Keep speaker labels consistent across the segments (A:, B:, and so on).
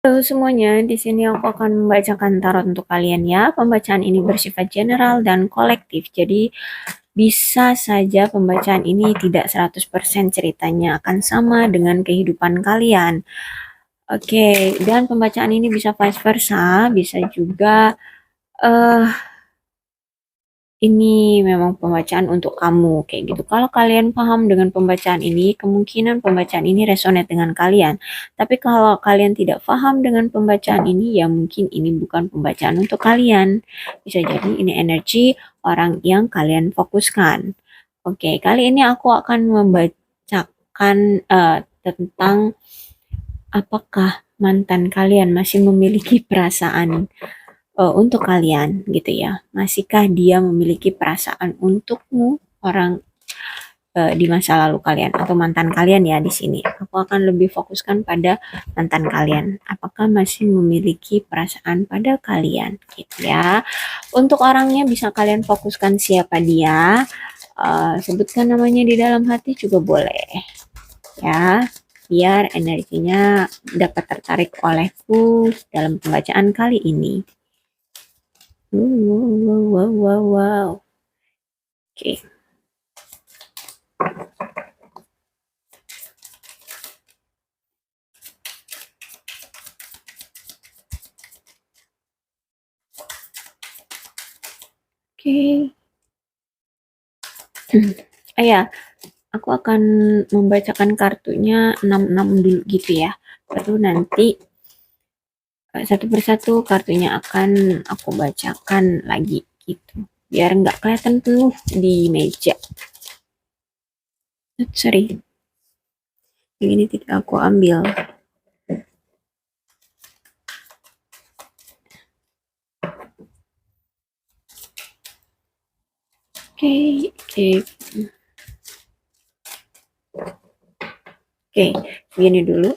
A: Halo semuanya, di sini aku akan membacakan tarot untuk kalian ya. Pembacaan ini bersifat general dan kolektif, jadi bisa saja pembacaan ini tidak 100% ceritanya akan sama dengan kehidupan kalian. Oke, dan pembacaan ini bisa vice versa, bisa juga eh ini memang pembacaan untuk kamu kayak gitu. Kalau kalian paham dengan pembacaan ini, kemungkinan pembacaan ini resonate dengan kalian. Tapi kalau kalian tidak paham dengan pembacaan ini, ya mungkin ini bukan pembacaan untuk kalian. Bisa jadi ini energi orang yang kalian fokuskan. Oke, kali ini aku akan membacakan tentang apakah mantan kalian masih memiliki perasaan untuk kalian gitu ya. Masihkah dia memiliki perasaan untukmu orang di masa lalu kalian atau mantan kalian ya di sini. Aku akan lebih fokuskan pada mantan kalian. Apakah masih memiliki perasaan pada kalian gitu ya. Untuk orangnya bisa kalian fokuskan siapa dia. Sebutkan namanya di dalam hati juga boleh ya, biar energinya dapat tertarik olehku dalam pembacaan kali ini. Wow. Oke. Oke. Ya, aku akan membacakan kartunya 66 dulu gitu ya. Baru nanti satu persatu kartunya akan aku bacakan lagi gitu. Biar nggak kelihatan penuh di meja. Sorry. Yang ini tidak aku ambil. Oke. Oke, begini dulu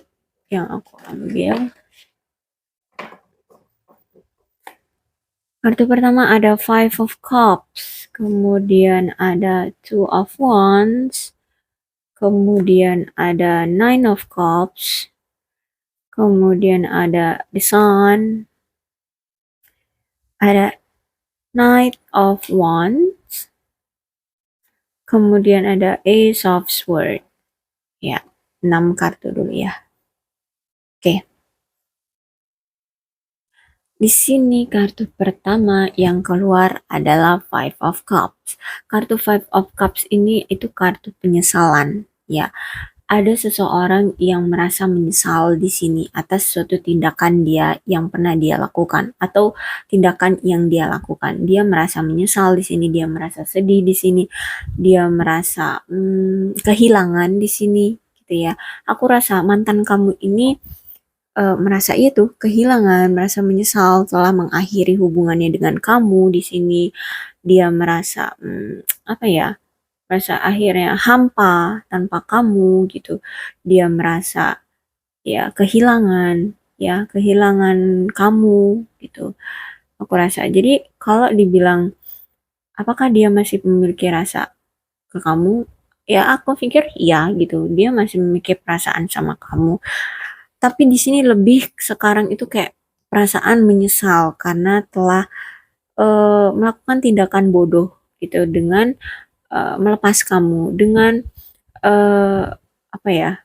A: yang aku ambil. Kartu pertama ada Five of Cups, kemudian ada Two of Wands, kemudian ada Nine of Cups, kemudian ada The Sun, ada Knight of Wands, kemudian ada Ace of Swords. Ya, 6 kartu dulu ya. Oke. Di sini kartu pertama yang keluar adalah Five of Cups. Kartu Five of Cups ini itu kartu penyesalan, ya. Ada seseorang yang merasa menyesal di sini atas suatu tindakan dia yang pernah dia lakukan atau tindakan yang dia lakukan. Dia merasa menyesal di sini, dia merasa sedih di sini, dia merasa kehilangan di sini, gitu ya. Aku rasa mantan kamu ini merasa itu kehilangan, merasa menyesal telah mengakhiri hubungannya dengan kamu di sini. Dia merasa apa ya? Merasa akhirnya hampa tanpa kamu gitu. Dia merasa kehilangan kamu gitu. Aku rasa. Jadi kalau dibilang apakah dia masih memiliki rasa ke kamu? Ya aku pikir iya gitu. Dia masih memiliki perasaan sama kamu. Tapi di sini lebih sekarang itu kayak perasaan menyesal karena telah melakukan tindakan bodoh gitu dengan melepas kamu, dengan eh, apa ya,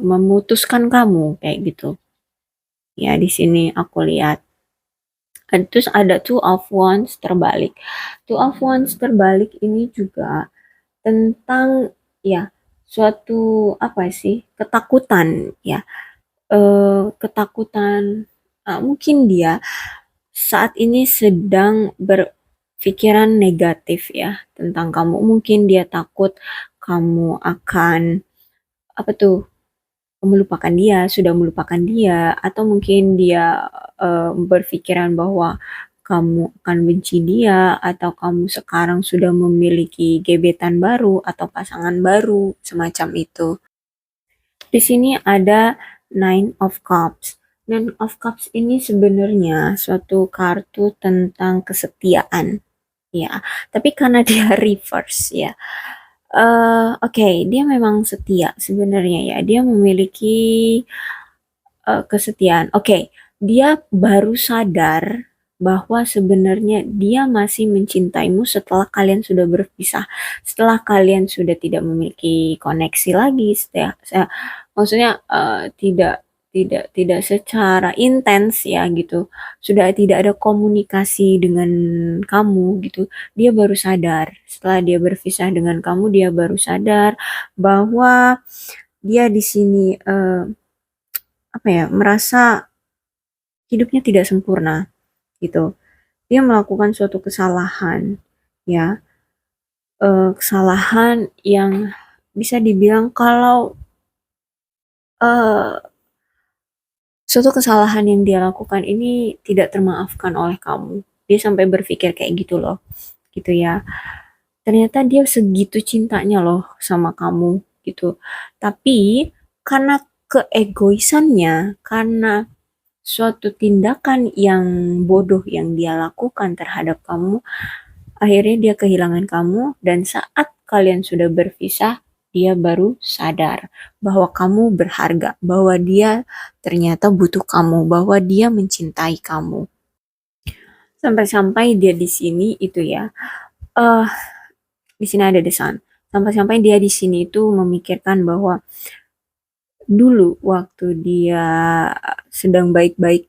A: memutuskan kamu kayak gitu. Ya di sini aku lihat. Terus ada Two of Wands terbalik. Two of Wands terbalik ini juga tentang ya suatu apa sih ketakutan ya, ketakutan, mungkin dia saat ini sedang berpikiran negatif ya tentang kamu. Mungkin dia takut kamu akan apa tuh melupakan dia, sudah melupakan dia, atau mungkin dia berpikiran bahwa kamu akan benci dia, atau kamu sekarang sudah memiliki gebetan baru atau pasangan baru, semacam itu. Di sini ada Nine of Cups. Nine of Cups ini sebenarnya suatu kartu tentang kesetiaan, ya. Tapi karena dia reverse, ya. Oke, dia memang setia sebenarnya ya. Dia memiliki kesetiaan. Oke, dia baru sadar bahwa sebenarnya dia masih mencintaimu setelah kalian sudah berpisah, setelah kalian sudah tidak memiliki koneksi lagi, maksudnya tidak secara intens ya gitu, sudah tidak ada komunikasi dengan kamu gitu. Dia baru sadar setelah dia berpisah dengan kamu, dia baru sadar bahwa dia di sini apa ya, merasa hidupnya tidak sempurna gitu. Dia melakukan suatu kesalahan ya, kesalahan yang bisa dibilang kalau eh, suatu kesalahan yang dia lakukan ini tidak termaafkan oleh kamu. Dia sampai berpikir kayak gitu loh, gitu ya. Ternyata dia segitu cintanya loh sama kamu gitu. Tapi karena keegoisannya, karena suatu tindakan yang bodoh yang dia lakukan terhadap kamu, akhirnya dia kehilangan kamu, dan saat kalian sudah berpisah, dia baru sadar bahwa kamu berharga, bahwa dia ternyata butuh kamu, bahwa dia mencintai kamu. Sampai-sampai dia di sini itu ya, eh di sini ada desan. Sampai-sampai dia di sini itu memikirkan bahwa dulu waktu dia sedang baik-baik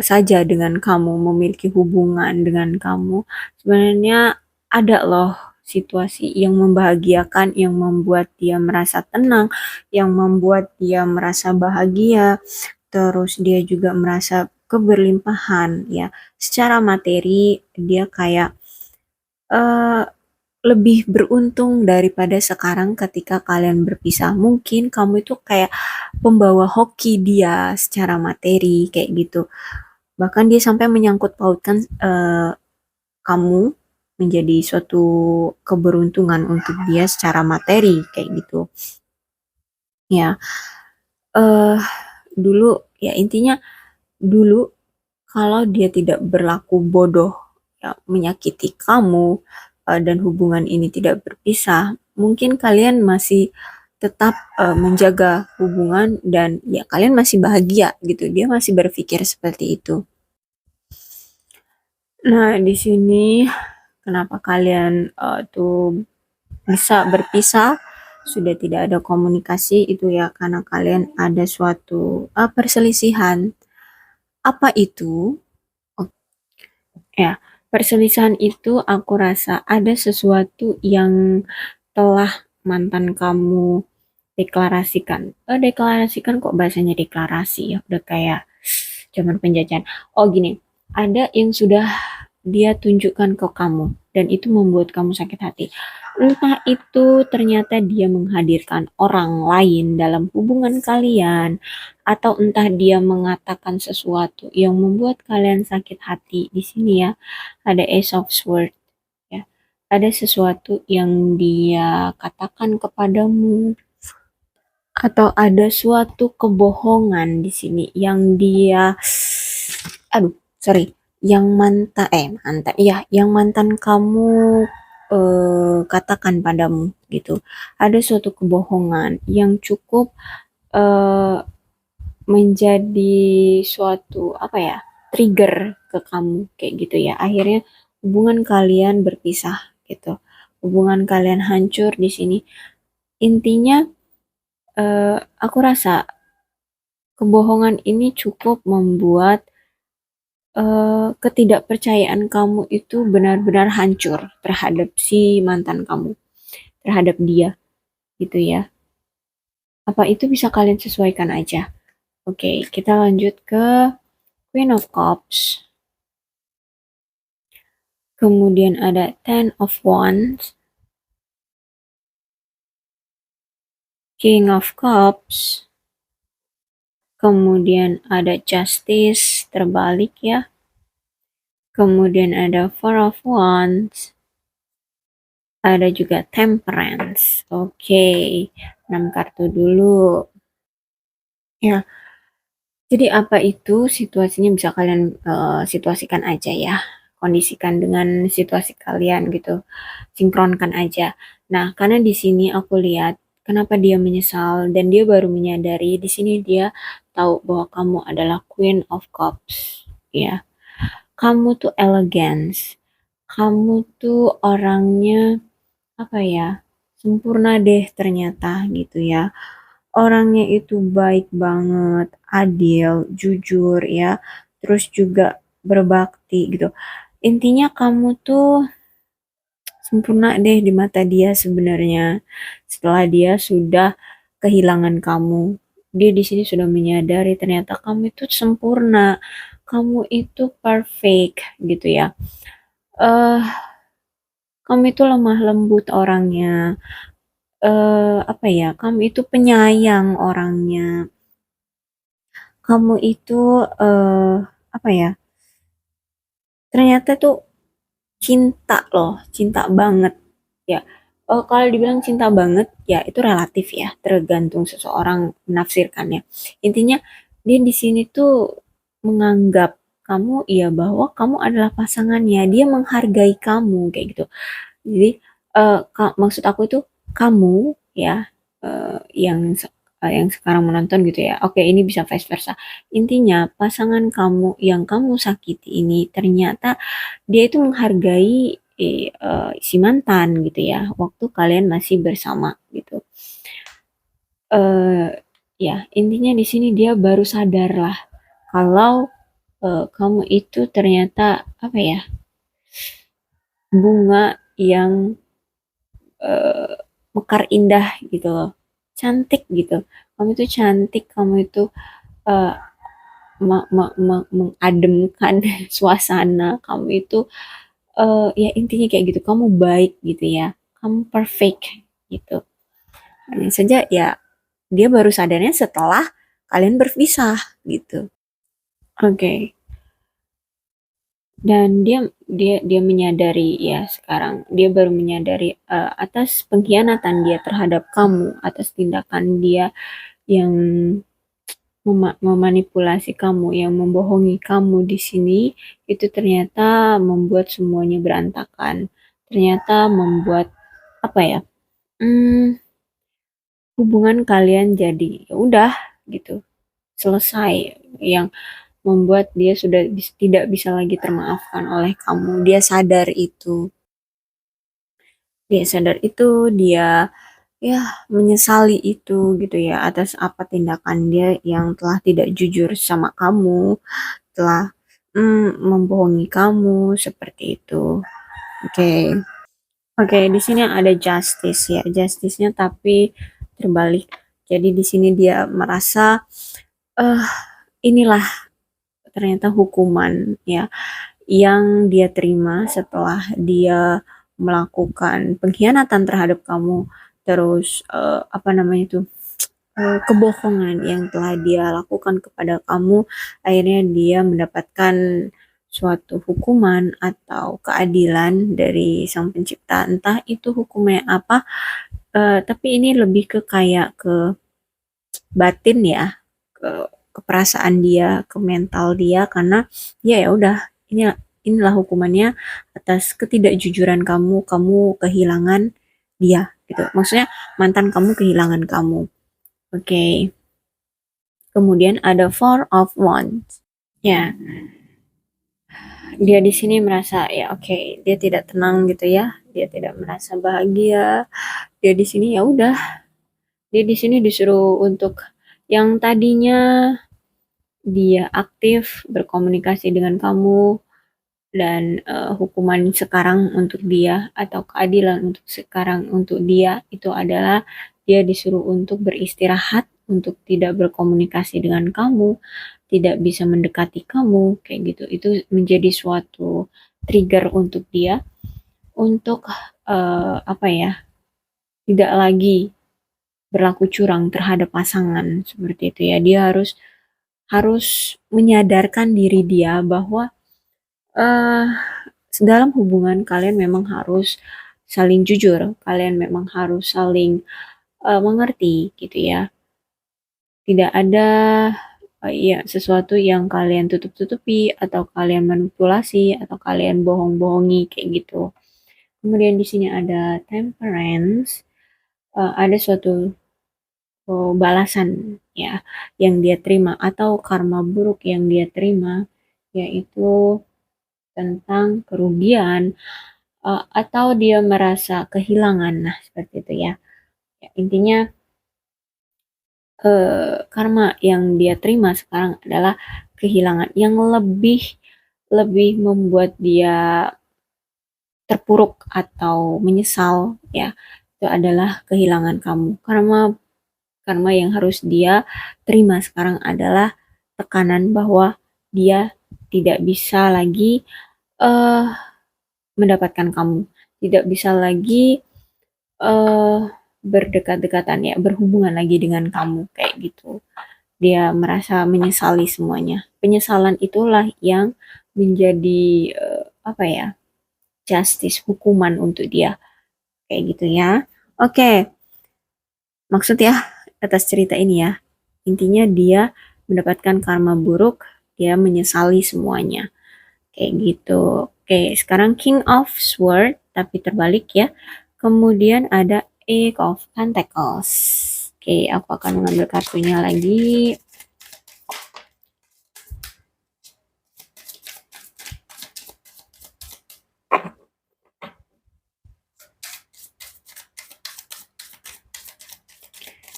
A: saja dengan kamu, memiliki hubungan dengan kamu, sebenarnya ada loh situasi yang membahagiakan, yang membuat dia merasa tenang, yang membuat dia merasa bahagia, terus dia juga merasa keberlimpahan ya. Secara materi dia kayak eh, lebih beruntung daripada sekarang ketika kalian berpisah. Mungkin kamu itu kayak pembawa hoki dia secara materi kayak gitu. Bahkan dia sampai menyangkut pautkan kamu menjadi suatu keberuntungan untuk dia secara materi kayak gitu. Ya, eh dulu ya intinya dulu kalau dia tidak berlaku bodoh ya menyakiti kamu dan hubungan ini tidak berpisah, mungkin kalian masih tetap menjaga hubungan dan ya kalian masih bahagia gitu. Dia masih berpikir seperti itu. Nah, di sini kenapa kalian tuh bisa berpisah, sudah tidak ada komunikasi itu ya karena kalian ada suatu perselisihan. Apa itu? Oh, ya, perselisihan itu aku rasa ada sesuatu yang telah mantan kamu deklarasikan. Deklarasikan kok bahasanya deklarasi ya, udah kayak zaman penjajahan. Oh gini, ada yang sudah dia tunjukkan ke kamu dan itu membuat kamu sakit hati. Entah itu ternyata dia menghadirkan orang lain dalam hubungan kalian, atau entah dia mengatakan sesuatu yang membuat kalian sakit hati. Di sini ya ada Ace of Swords ya. Ada sesuatu yang dia katakan kepadamu, atau ada suatu kebohongan di sini yang dia, aduh sorry, yang mantan kamu katakan padamu gitu. Ada suatu kebohongan yang cukup eh, menjadi suatu apa ya, trigger ke kamu kayak gitu ya. Akhirnya hubungan kalian berpisah gitu, hubungan kalian hancur di sini. Intinya aku rasa kebohongan ini cukup membuat ketidakpercayaan kamu itu benar-benar hancur terhadap si mantan kamu, terhadap dia gitu ya. Apa itu bisa kalian sesuaikan aja. Oke, kita lanjut ke Queen of Cups. Kemudian ada Ten of Wands, King of Cups, kemudian ada Justice terbalik ya. Kemudian ada Four of Wands, ada juga Temperance. Oke, 6 kartu dulu. Ya, jadi apa itu situasinya bisa kalian situasikan aja ya. Kondisikan dengan situasi kalian gitu. Sinkronkan aja. Nah, karena di sini aku lihat kenapa dia menyesal dan dia baru menyadari di sini dia tahu bahwa kamu adalah Queen of Cups, ya. Kamu tuh elegance, kamu tuh orangnya apa ya, sempurna deh ternyata gitu ya. Orangnya itu baik banget, adil, jujur ya, terus juga berbakti gitu. Intinya kamu tuh sempurna deh di mata dia sebenarnya. Setelah dia sudah kehilangan kamu, dia di sini sudah menyadari ternyata kamu itu sempurna, kamu itu perfect gitu ya. Eh, kamu itu lemah lembut orangnya. Apa ya? Kamu itu penyayang orangnya. Kamu itu apa ya? Ternyata tuh cinta loh, cinta banget ya. Kalau dibilang cinta banget ya itu relatif ya, tergantung seseorang menafsirkannya. Intinya dia di sini tuh menganggap kamu ya bahwa kamu adalah pasangannya, dia menghargai kamu kayak gitu. Jadi maksud aku itu kamu ya yang sekarang menonton gitu ya. Oke, ini bisa vice versa. Intinya pasangan kamu yang kamu sakiti ini ternyata dia itu menghargai si mantan gitu ya waktu kalian masih bersama gitu. eh ya intinya di sini dia baru sadar lah kalau kamu itu ternyata apa ya, bunga yang eh, mekar indah gitu loh, cantik gitu. Kamu itu cantik, kamu itu eh, mengademkan suasana, kamu itu ya intinya kayak gitu, kamu baik gitu ya, kamu perfect gitu. Hanya saja ya dia baru sadarnya setelah kalian berpisah gitu. Oke. Okay. Dan dia menyadari ya, sekarang dia baru menyadari atas pengkhianatan dia terhadap kamu, atas tindakan dia yang memanipulasi kamu, yang membohongi kamu di sini, itu ternyata membuat semuanya berantakan. Ternyata membuat apa ya? Hmm, hubungan kalian jadi ya udah gitu, selesai, yang membuat dia sudah tidak bisa lagi termaafkan oleh kamu. Dia sadar itu, dia ya menyesali itu gitu ya atas apa tindakan dia yang telah tidak jujur sama kamu, telah membohongi kamu seperti itu. Oke. Okay. Oke, di sini ada justice ya, justice-nya tapi terbalik. Jadi di sini dia merasa eh inilah ternyata hukuman ya yang dia terima setelah dia melakukan pengkhianatan terhadap kamu, terus apa namanya itu, kebohongan yang telah dia lakukan kepada kamu, akhirnya dia mendapatkan suatu hukuman atau keadilan dari sang pencipta, entah itu hukumnya apa, tapi ini lebih ke kayak ke batin ya, ke perasaan dia, ke mental dia, karena ya udah, ini inilah hukumannya atas ketidakjujuran kamu, kamu kehilangan dia gitu. Maksudnya mantan kamu kehilangan kamu. Oke. Okay. Kemudian ada Four of Wands. Ya, dia di sini merasa ya oke, okay, dia tidak tenang gitu ya. Dia tidak merasa bahagia. Dia di sini ya udah, dia di sini disuruh untuk yang tadinya dia aktif berkomunikasi dengan kamu, dan hukuman sekarang untuk dia atau keadilan untuk sekarang untuk dia itu adalah dia disuruh untuk beristirahat, untuk tidak berkomunikasi dengan kamu, tidak bisa mendekati kamu kayak gitu. Itu menjadi suatu trigger untuk dia untuk apa ya, tidak lagi berlaku curang terhadap pasangan seperti itu ya. Dia harus harus menyadarkan diri dia bahwa eh dalam hubungan kalian memang harus saling jujur, kalian memang harus saling mengerti gitu ya. Tidak ada ya sesuatu yang kalian tutup-tutupi atau kalian manipulasi atau kalian bohong-bohongi kayak gitu. Kemudian di sini ada temperance, ada suatu balasan ya yang dia terima atau karma buruk yang dia terima, yaitu tentang kerugian, atau dia merasa kehilangan. Nah, seperti itu ya. Ya, intinya karma yang dia terima sekarang adalah kehilangan yang lebih lebih membuat dia terpuruk atau menyesal ya. Itu adalah kehilangan kamu. Karma karma yang harus dia terima sekarang adalah tekanan bahwa dia tidak bisa lagi eh mendapatkan kamu, tidak bisa lagi eh berdekat-dekatan ya, berhubungan lagi dengan kamu kayak gitu. Dia merasa menyesali semuanya. Penyesalan itulah yang menjadi apa ya? Justice, hukuman untuk dia kayak gitu ya. Oke, maksud ya atas cerita ini ya. Intinya dia mendapatkan karma buruk, dia menyesali semuanya. Kayak gitu. Oke, sekarang King of Sword, tapi terbalik ya. Kemudian ada Eight of Pentacles. Oke, aku akan mengambil kartunya lagi.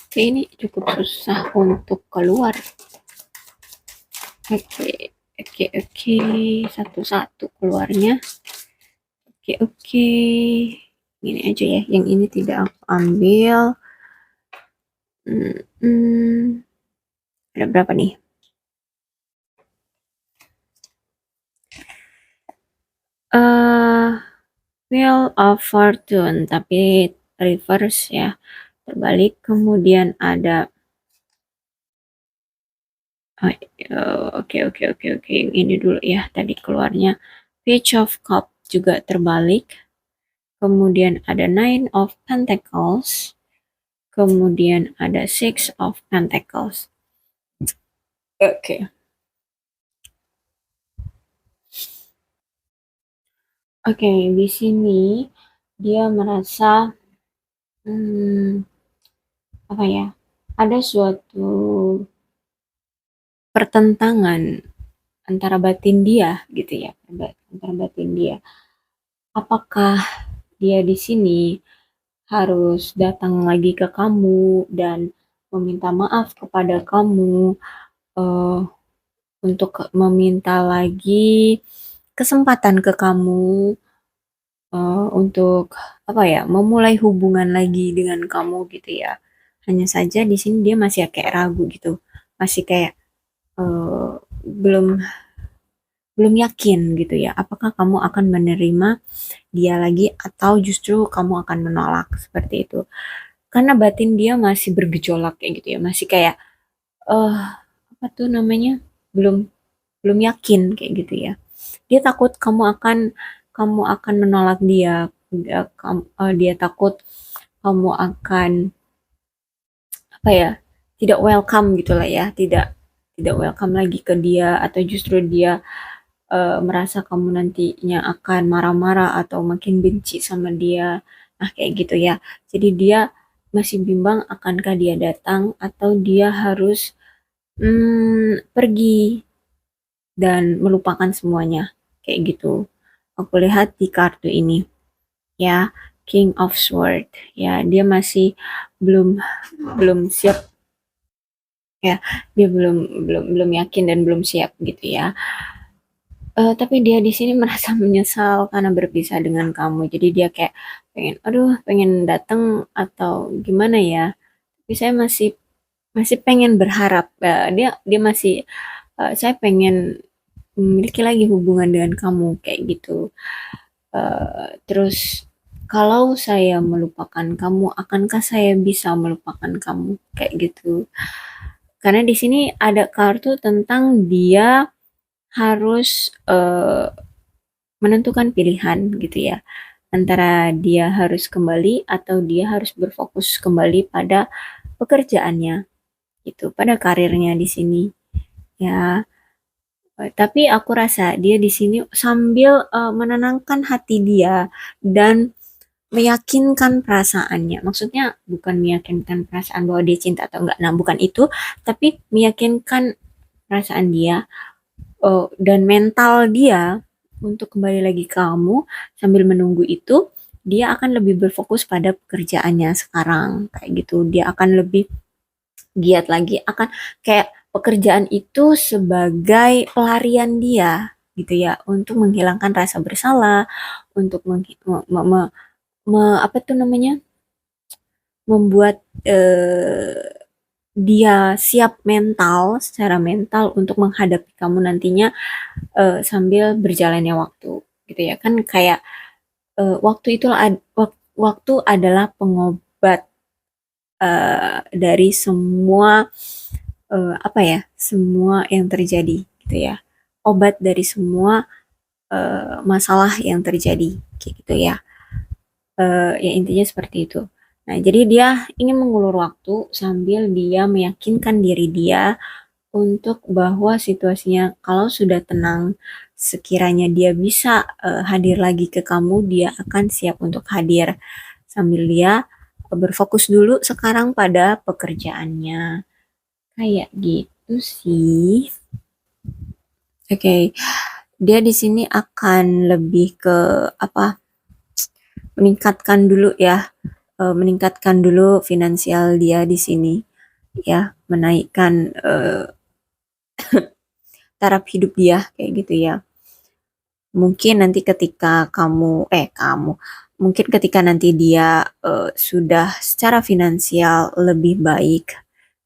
A: Oke, ini cukup susah untuk keluar. Oke, satu-satu keluarnya. Oke. Gini aja ya, yang ini tidak aku ambil. Ada berapa nih? Wheel of Fortune, tapi reverse ya, terbalik. Kemudian ada oke, yang ini dulu ya, tadi keluarnya Page of Cup juga terbalik. Kemudian ada Nine of Pentacles. Kemudian ada Six of Pentacles. Oke. Oke, di sini dia merasa apa ya? Ada suatu pertentangan antara batin dia gitu ya, antara batin dia. Apakah dia di sini harus datang lagi ke kamu dan meminta maaf kepada kamu, uh, untuk meminta lagi kesempatan ke kamu, untuk apa ya, memulai hubungan lagi dengan kamu gitu ya. Hanya saja di sini dia masih kayak ragu gitu, masih kayak belum belum yakin gitu ya. Apakah kamu akan menerima dia lagi atau justru kamu akan menolak seperti itu? Karena batin dia masih bergejolak kayak gitu ya, masih kayak eh apa tuh namanya? Belum belum yakin kayak gitu ya. Dia takut kamu akan menolak dia. Dia takut kamu akan apa ya? Tidak welcome gitulah ya, tidak tidak welcome lagi ke dia atau justru dia merasa kamu nantinya akan marah-marah atau makin benci sama dia. Nah, kayak gitu ya. Jadi dia masih bimbang akankah dia datang atau dia harus pergi dan melupakan semuanya. Kayak gitu. Aku lihat di kartu ini ya, King of Sword. Ya, dia masih belum belum siap ya. Dia belum belum belum yakin dan belum siap gitu ya. Tapi dia di sini merasa menyesal karena berpisah dengan kamu. Jadi dia kayak pengen, aduh, pengen datang atau gimana ya. Tapi saya masih masih pengen berharap. Dia dia masih, saya pengen memiliki lagi hubungan dengan kamu kayak gitu. Terus kalau saya melupakan kamu, akankah saya bisa melupakan kamu kayak gitu? Karena di sini ada kartu tentang dia harus menentukan pilihan gitu ya, antara dia harus kembali atau dia harus berfokus kembali pada pekerjaannya gitu, pada karirnya di sini ya. Tapi aku rasa dia di sini sambil menenangkan hati dia dan meyakinkan perasaannya. Maksudnya bukan meyakinkan perasaan bahwa dia cinta atau enggak. Nah, bukan itu, tapi meyakinkan perasaan dia dan mental dia untuk kembali lagi ke kamu. Sambil menunggu itu, dia akan lebih berfokus pada pekerjaannya sekarang kayak gitu. Dia akan lebih giat lagi, akan kayak pekerjaan itu sebagai pelarian dia gitu ya, untuk menghilangkan rasa bersalah, untuk apa tuh namanya, membuat dia siap mental, secara mental untuk menghadapi kamu nantinya sambil berjalannya waktu gitu ya kan. Kayak waktu itu waktu adalah pengobat dari semua apa ya, semua yang terjadi gitu ya, obat dari semua masalah yang terjadi kayak gitu ya. Ya intinya seperti itu. Nah, jadi dia ingin mengulur waktu sambil dia meyakinkan diri dia untuk bahwa situasinya kalau sudah tenang, sekiranya dia bisa hadir lagi ke kamu, dia akan siap untuk hadir, sambil dia berfokus dulu sekarang pada pekerjaannya. Kayak gitu sih. Oke, dia di sini akan lebih ke apa? Meningkatkan dulu ya, meningkatkan dulu finansial dia di sini ya, menaikkan taraf hidup dia kayak gitu ya. Mungkin nanti ketika mungkin ketika nanti dia sudah secara finansial lebih baik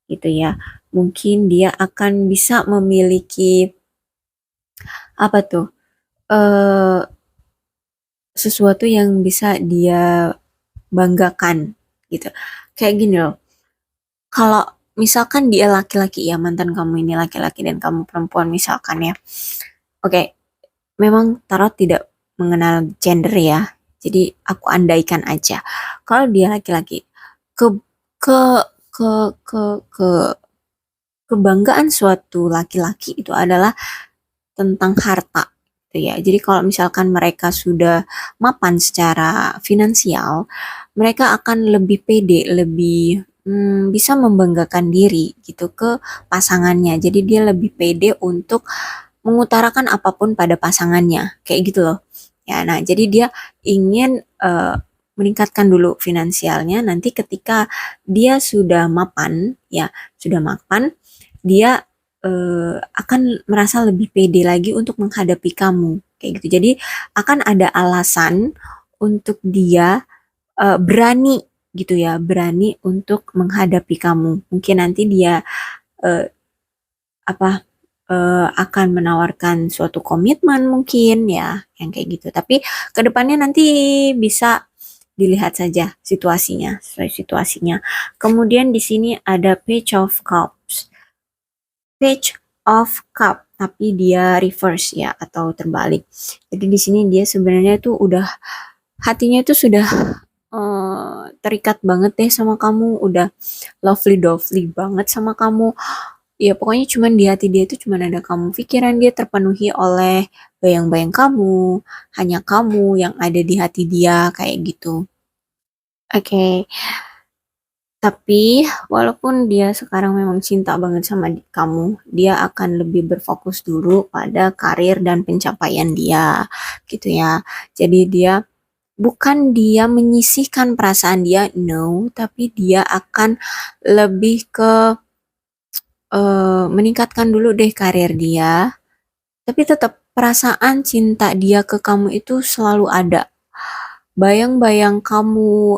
A: gitu ya, mungkin dia akan bisa memiliki apa tuh, eh sesuatu yang bisa dia banggakan gitu. Kayak gini loh, kalau misalkan dia laki-laki ya, mantan kamu ini laki-laki dan kamu perempuan misalkan ya. Oke, memang tarot tidak mengenal gender ya. Jadi aku andaikan aja. Kalau dia laki-laki, ke ke ke ke ke kebanggaan suatu laki-laki itu adalah tentang harta gitu ya. Jadi kalau misalkan mereka sudah mapan secara finansial, mereka akan lebih pede, lebih bisa membanggakan diri gitu ke pasangannya. Jadi dia lebih pede untuk mengutarakan apapun pada pasangannya, kayak gitu loh. Ya, nah jadi dia ingin meningkatkan dulu finansialnya. Nanti ketika dia sudah mapan, ya sudah mapan, dia akan merasa lebih pede lagi untuk menghadapi kamu, kayak gitu. Jadi akan ada alasan untuk dia berani gitu ya, berani untuk menghadapi kamu. Mungkin nanti dia eh, apa akan menawarkan suatu komitmen mungkin ya, yang kayak gitu. Tapi kedepannya nanti bisa dilihat saja situasinya, sesuai situasinya. Kemudian di sini ada Page of Cups. Page of Cup, tapi dia reverse ya, atau terbalik. Jadi di sini dia sebenarnya tuh udah, hatinya itu sudah terikat banget deh sama kamu, udah lovely dovely banget sama kamu. Ya pokoknya cuman di hati dia itu cuman ada kamu. Pikiran dia terpenuhi oleh bayang-bayang kamu, hanya kamu yang ada di hati dia kayak gitu. Oke, tapi walaupun dia sekarang memang cinta banget sama kamu, dia akan lebih berfokus dulu pada karir dan pencapaian dia, gitu ya. Jadi bukan dia menyisihkan perasaan dia, no, tapi dia akan lebih ke meningkatkan dulu deh karir dia, tapi tetap perasaan cinta dia ke kamu itu selalu ada. Bayang-bayang kamu,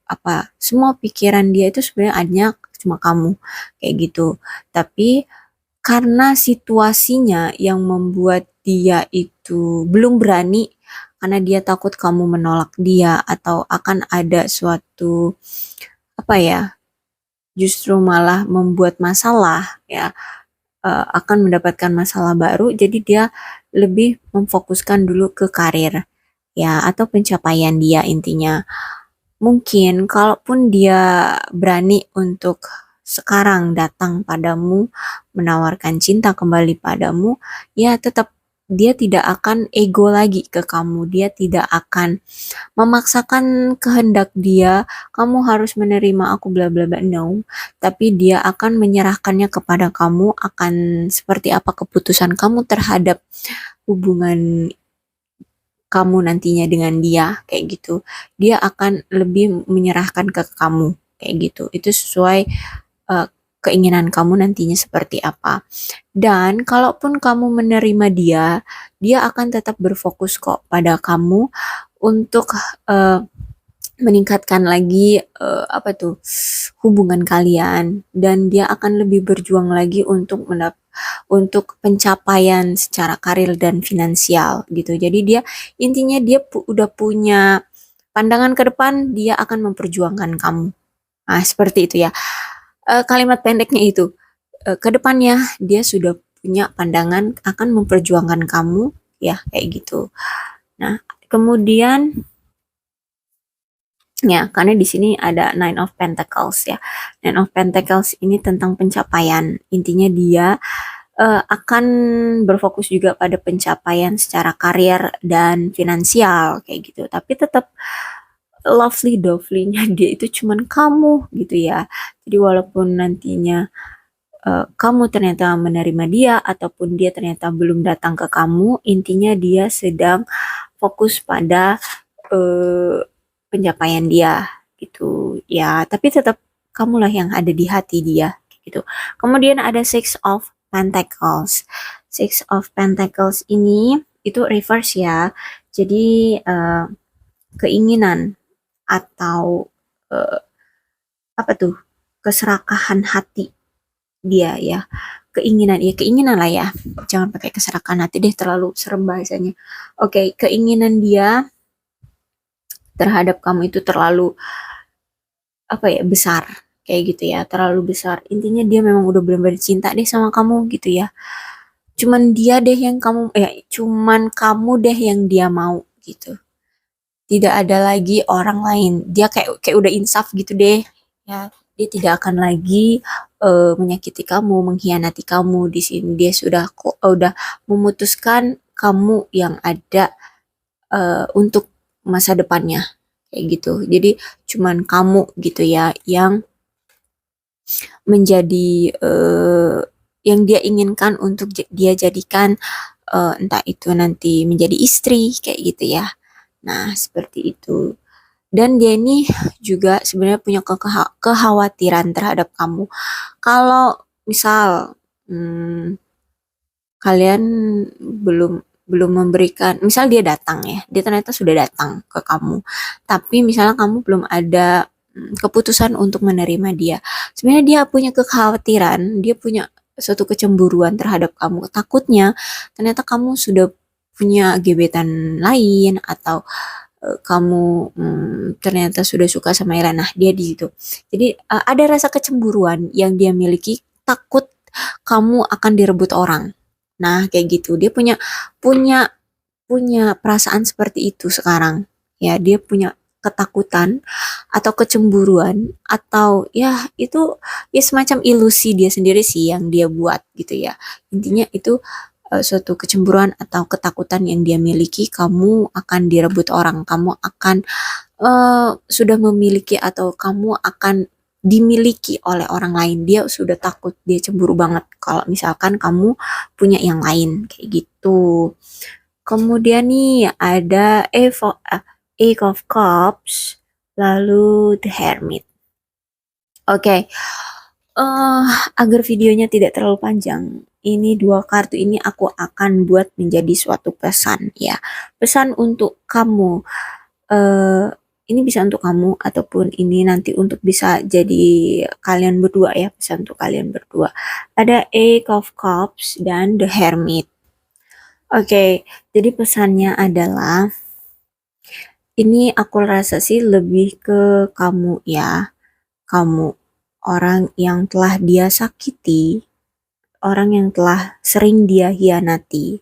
A: apa, semua pikiran dia itu sebenarnya adanya cuma kamu, kayak gitu. Tapi karena situasinya yang membuat dia itu belum berani, karena dia takut kamu menolak dia atau akan ada suatu apa ya, justru malah membuat masalah ya, akan mendapatkan masalah baru. Jadi dia lebih memfokuskan dulu ke karir ya, atau pencapaian dia intinya. Mungkin kalaupun dia berani untuk sekarang datang padamu, menawarkan cinta kembali padamu, ya tetap dia tidak akan ego lagi ke kamu, dia tidak akan memaksakan kehendak dia, kamu harus menerima aku bla bla bla, no. Tapi dia akan menyerahkannya kepada kamu, akan seperti apa keputusan kamu terhadap hubungan kamu nantinya dengan dia, kayak gitu. Dia akan lebih menyerahkan ke kamu, kayak gitu. Itu sesuai uh, keinginan kamu nantinya seperti apa. Dan kalaupun kamu menerima dia, dia akan tetap berfokus kok pada kamu untuk uh, meningkatkan lagi apa tuh hubungan kalian, dan dia akan lebih berjuang lagi untuk pencapaian secara karir dan finansial gitu. Jadi dia intinya dia udah punya pandangan ke depan, dia akan memperjuangkan kamu. Nah, seperti itu ya. Kalimat pendeknya itu, ke depannya dia sudah punya pandangan akan memperjuangkan kamu ya, kayak gitu. Nah, kemudian ya, karena di sini ada Nine of Pentacles ya. Nine of Pentacles ini tentang pencapaian. Intinya dia akan berfokus juga pada pencapaian secara karir dan finansial kayak gitu. Tapi tetap lovely dovely-nya dia itu cuman kamu gitu ya. Jadi walaupun nantinya kamu ternyata menerima dia ataupun dia ternyata belum datang ke kamu, intinya dia sedang fokus pada eh, pencapaian dia gitu ya. Tapi tetap kamulah yang ada di hati dia gitu. Kemudian ada Six of Pentacles. Six of Pentacles ini itu reverse ya. Jadi keinginan atau eh, apa tuh, keserakahan hati dia ya, keinginan lah ya, jangan pakai keserakahan hati deh, terlalu serem bahasanya. Oke, keinginan dia terhadap kamu itu terlalu apa ya, besar kayak gitu ya, terlalu besar. Intinya dia memang udah benar-benar cinta deh sama kamu gitu ya, cuman kamu deh yang dia mau gitu, tidak ada lagi orang lain. Dia kayak kayak udah insaf gitu deh ya, dia tidak akan lagi menyakiti kamu, mengkhianati kamu. Di sini dia udah memutuskan kamu yang ada untuk masa depannya kayak gitu. Jadi cuman kamu gitu ya yang menjadi yang dia inginkan untuk dia jadikan, entah itu nanti menjadi istri kayak gitu ya. Nah, seperti itu. Dan dia ini juga sebenarnya punya kekhawatiran terhadap kamu. Kalau misal kalian belum belum memberikan, misal dia datang ya, dia ternyata sudah datang ke kamu, tapi misalnya kamu belum ada keputusan untuk menerima dia. Sebenarnya dia punya kekhawatiran, dia punya suatu kecemburuan terhadap kamu. Takutnya ternyata kamu sudah punya gebetan lain, atau kamu ternyata sudah suka sama Ira. Nah, dia di situ. Jadi ada rasa kecemburuan yang dia miliki, takut kamu akan direbut orang. Nah, kayak gitu. Dia punya punya punya perasaan seperti itu sekarang. Ya, dia punya ketakutan atau kecemburuan, atau ya itu ya semacam ilusi dia sendiri sih yang dia buat gitu ya. Intinya itu suatu kecemburuan atau ketakutan yang dia miliki, kamu akan direbut orang, kamu akan sudah memiliki atau kamu akan dimiliki oleh orang lain. Dia sudah takut, dia cemburu banget kalau misalkan kamu punya yang lain kayak gitu. Kemudian nih ada Eight of Cups, lalu The Hermit. Oke, agar videonya tidak terlalu panjang, ini dua kartu ini aku akan buat menjadi suatu pesan ya. Pesan untuk kamu. eh ini bisa untuk kamu ataupun ini nanti untuk bisa jadi kalian berdua ya, pesan untuk kalian berdua. Ada Eight of Cups dan The Hermit. Oke, jadi pesannya adalah ini aku rasa sih lebih ke kamu ya. Kamu orang yang telah dia sakiti, orang yang telah sering dia hianati.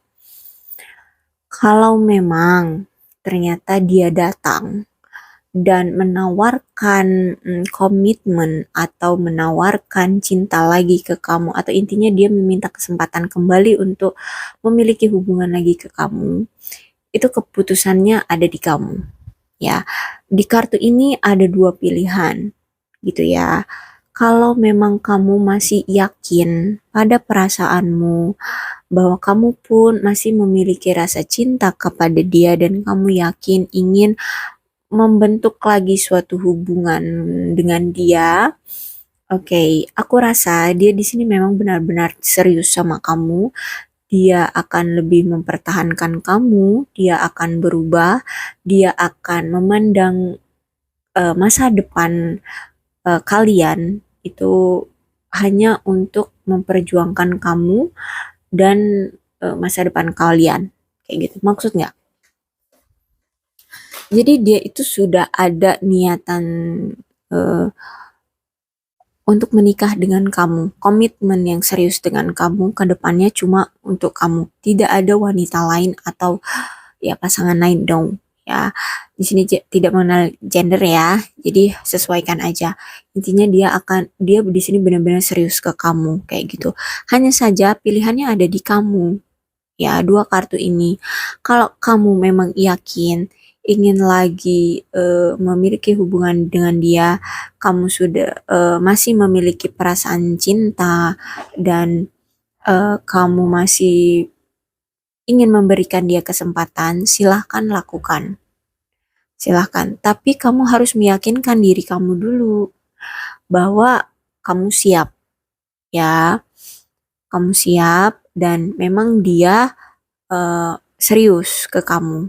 A: Kalau memang ternyata dia datang dan menawarkan komitmen atau menawarkan cinta lagi ke kamu, atau intinya dia meminta kesempatan kembali untuk memiliki hubungan lagi ke kamu, itu keputusannya ada di kamu ya. Di kartu ini ada dua pilihan gitu ya. Kalau memang kamu masih yakin pada perasaanmu, bahwa kamu pun masih memiliki rasa cinta kepada dia dan kamu yakin ingin membentuk lagi suatu hubungan dengan dia, oke, aku rasa dia di sini memang benar-benar serius sama kamu. Dia akan lebih mempertahankan kamu, dia akan berubah, dia akan memandang masa depan kalian itu hanya untuk memperjuangkan kamu dan masa depan kalian. Kayak gitu. Maksud nggak? Jadi dia itu sudah ada niatan eh, untuk menikah dengan kamu, komitmen yang serius dengan kamu ke depannya cuma untuk kamu. Tidak ada wanita lain atau ya pasangan lain dong. Ya, di sini tidak mengenal gender ya. Jadi sesuaikan aja. Intinya dia di sini benar-benar serius ke kamu kayak gitu. Hanya saja pilihannya ada di kamu. Ya, dua kartu ini. Kalau kamu memang yakin ingin lagi memiliki hubungan dengan dia, kamu sudah masih memiliki perasaan cinta dan kamu masih ingin memberikan dia kesempatan, silahkan lakukan. Silahkan. Tapi kamu harus meyakinkan diri kamu dulu bahwa kamu siap ya. Kamu siap dan memang dia serius ke kamu.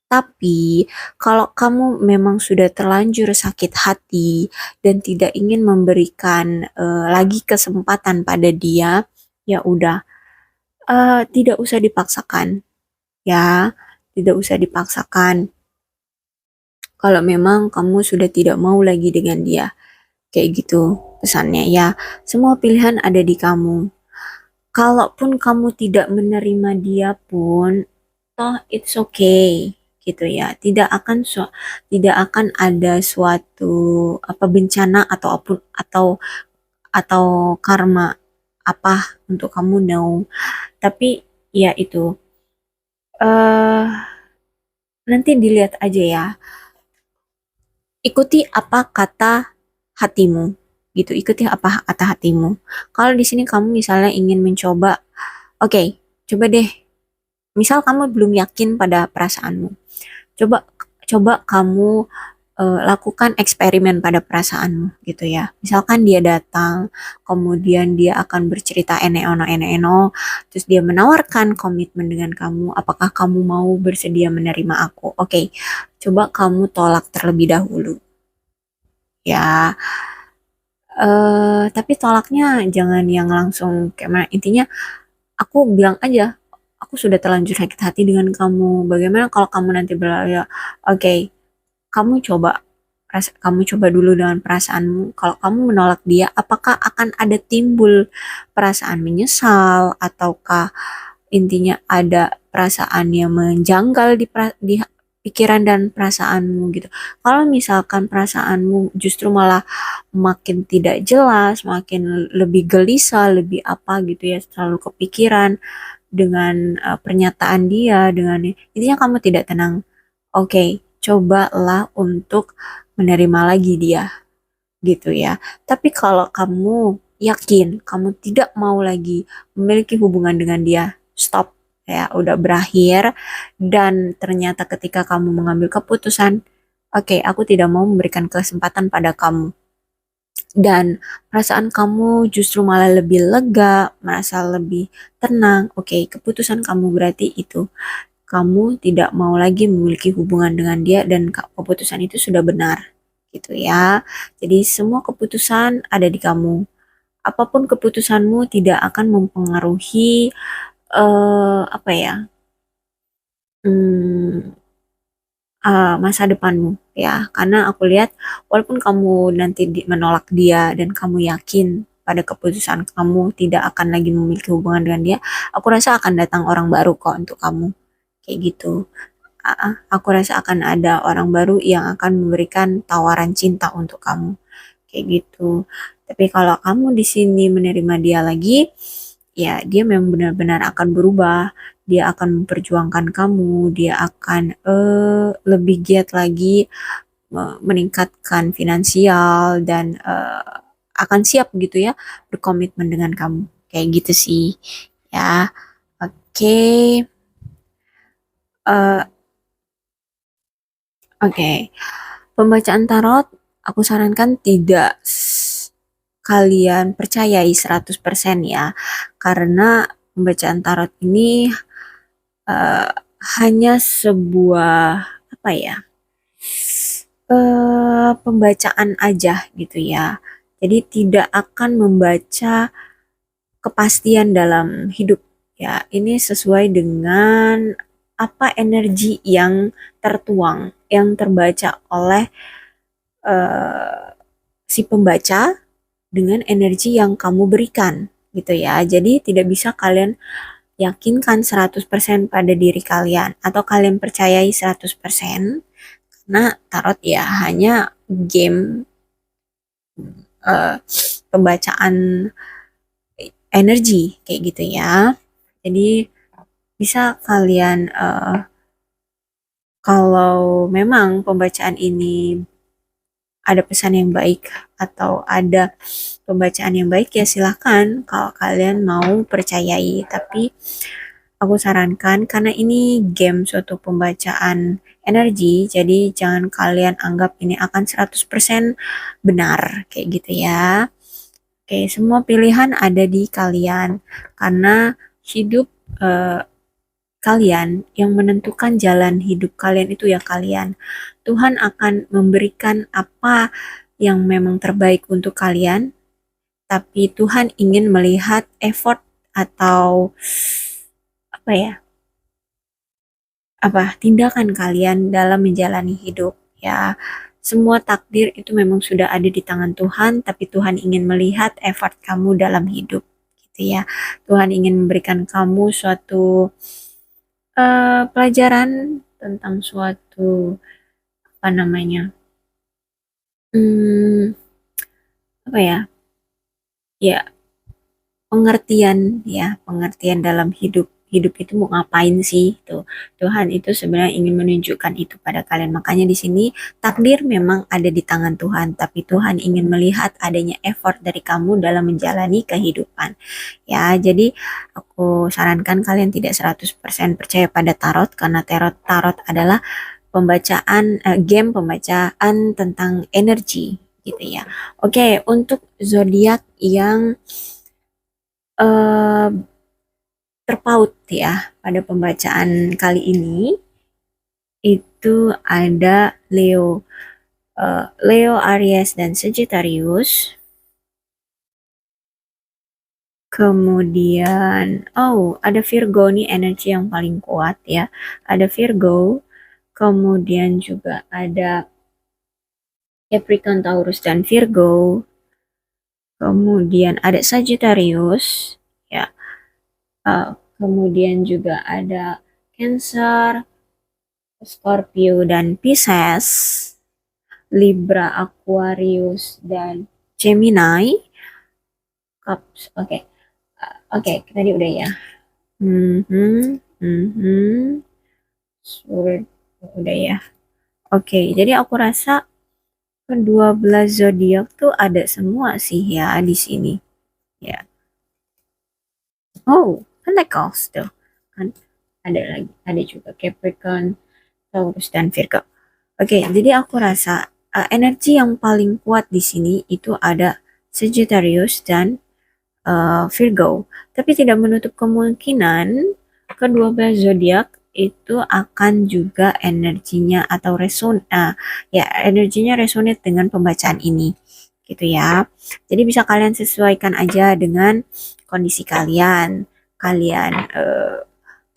A: Tapi kalau kamu memang sudah terlanjur sakit hati dan tidak ingin memberikan lagi kesempatan pada dia, ya udah, tidak usah dipaksakan, ya, tidak usah dipaksakan. Kalau memang kamu sudah tidak mau lagi dengan dia, kayak gitu pesannya ya. Semua pilihan ada di kamu. Kalaupun kamu tidak menerima dia pun, toh it's okay gitu ya. Tidak akan ada suatu apa bencana atau karma apa untuk kamu, no. Tapi ya itu eh nanti dilihat aja ya. Ikuti apa kata hatimu gitu. Ikuti apa kata hatimu. Kalau di sini kamu misalnya ingin mencoba, oke, coba deh. Misal kamu belum yakin pada perasaanmu. Coba coba kamu lakukan eksperimen pada perasaanmu gitu ya. Misalkan dia datang, kemudian dia akan bercerita ene-ono, terus dia menawarkan komitmen dengan kamu. Apakah kamu mau bersedia menerima aku? Oke, coba kamu tolak terlebih dahulu. Ya, tapi tolaknya jangan yang langsung kayak mana. Intinya aku bilang aja, aku sudah terlanjur sakit hati dengan kamu. Bagaimana kalau kamu nanti berlaya, oke, kamu coba dulu dengan perasaanmu. Kalau kamu menolak dia, apakah akan ada timbul perasaan menyesal ataukah intinya ada perasaan yang menjanggal di pikiran dan perasaanmu gitu. Kalau misalkan perasaanmu justru malah makin tidak jelas, makin lebih gelisah, lebih apa gitu ya, selalu kepikiran dengan pernyataan dia, dengan intinya kamu tidak tenang. Oke, cobalah untuk menerima lagi dia gitu ya. Tapi kalau kamu yakin kamu tidak mau lagi memiliki hubungan dengan dia, stop ya, udah berakhir. Dan ternyata ketika kamu mengambil keputusan, oke, aku tidak mau memberikan kesempatan pada kamu, dan perasaan kamu justru malah lebih lega, merasa lebih tenang, oke, keputusan kamu berarti itu kamu tidak mau lagi memiliki hubungan dengan dia dan keputusan itu sudah benar gitu ya. Jadi semua keputusan ada di kamu. Apapun keputusanmu tidak akan mempengaruhi apa ya? hmm, masa depanmu ya. Karena aku lihat walaupun kamu nanti menolak dia dan kamu yakin pada keputusan kamu tidak akan lagi memiliki hubungan dengan dia, aku rasa akan datang orang baru kok untuk kamu. Kayak gitu. aku rasa akan ada orang baru yang akan memberikan tawaran cinta untuk kamu kayak gitu. Tapi kalau kamu di sini menerima dia lagi, ya dia memang benar-benar akan berubah. Dia akan memperjuangkan kamu, dia akan lebih giat lagi meningkatkan finansial dan akan siap gitu ya berkomitmen dengan kamu. Kayak gitu sih. Ya. Oke. Eh, oke. Pembacaan tarot aku sarankan tidak kalian percayai 100% ya. Karena pembacaan tarot ini eh, hanya sebuah apa ya? Pembacaan aja gitu ya. Jadi tidak akan membaca kepastian dalam hidup ya. Ini sesuai dengan apa energi yang tertuang, yang terbaca oleh eh, si pembaca dengan energi yang kamu berikan gitu ya. Jadi tidak bisa kalian yakinkan 100% pada diri kalian atau kalian percayai 100% karena tarot ya hanya game eh, pembacaan energi kayak gitu ya. Jadi bisa kalian kalau memang pembacaan ini ada pesan yang baik atau ada pembacaan yang baik ya silahkan kalau kalian mau percayai. Tapi aku sarankan karena ini game suatu pembacaan energi, jadi jangan kalian anggap ini akan 100% benar kayak gitu ya. Oke, semua pilihan ada di kalian karena hidup eh, kalian yang menentukan jalan hidup kalian itu ya kalian. Tuhan akan memberikan apa yang memang terbaik untuk kalian, tapi Tuhan ingin melihat effort atau apa ya? Apa tindakan kalian dalam menjalani hidup ya. Semua takdir itu memang sudah ada di tangan Tuhan, tapi Tuhan ingin melihat effort kamu dalam hidup gitu ya. Tuhan ingin memberikan kamu suatu pelajaran tentang suatu apa namanya? Hmm, apa ya? Ya, pengertian dalam hidup. Hidup itu mau ngapain sih? Tuh, Tuhan itu sebenarnya ingin menunjukkan itu pada kalian. Makanya di sini takdir memang ada di tangan Tuhan, tapi Tuhan ingin melihat adanya effort dari kamu dalam menjalani kehidupan. Ya, jadi aku sarankan kalian tidak 100% percaya pada tarot karena tarot adalah game pembacaan tentang energi gitu ya. Oke, untuk zodiak yang eh, terpaut ya pada pembacaan kali ini itu ada Leo, Aries dan Sagittarius. Kemudian ada Virgo nih energi yang paling kuat ya. Ada Virgo, kemudian juga ada Capricorn, Taurus dan Virgo. Kemudian ada Sagittarius ya. Kemudian juga ada Cancer, Scorpio dan Pisces, Libra, Aquarius dan Gemini. Cups. Oke. Oke, tadi udah ya. Mhm. Mhm. Sword udah ya. Oke, jadi aku rasa kedua belas zodiak tuh ada semua sih ya di sini. Ya. Oh, Pentacles tuh. Kan ada lagi, ada juga Capricorn, Taurus dan Virgo. Oke, jadi aku rasa energi yang paling kuat di sini itu ada Sagittarius dan Virgo. Tapi tidak menutup kemungkinan kedua belas zodiak itu akan juga energinya atau energinya resonate dengan pembacaan ini gitu ya. Jadi bisa kalian sesuaikan aja dengan kondisi kalian. Kalian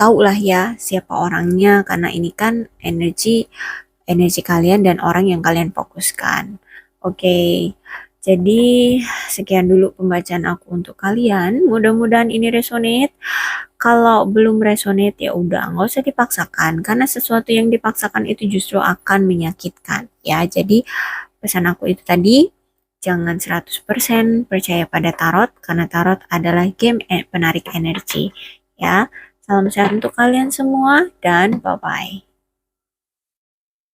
A: tahu lah ya siapa orangnya karena ini kan energi energi kalian dan orang yang kalian fokuskan. Oke. Jadi sekian dulu pembacaan aku untuk kalian. Mudah-mudahan ini resonate. Kalau belum resonate ya udah nggak usah dipaksakan, karena sesuatu yang dipaksakan itu justru akan menyakitkan ya. Jadi pesan aku itu tadi, jangan 100% percaya pada tarot, karena tarot adalah game penarik energi ya. Salam sehat untuk kalian semua dan bye bye.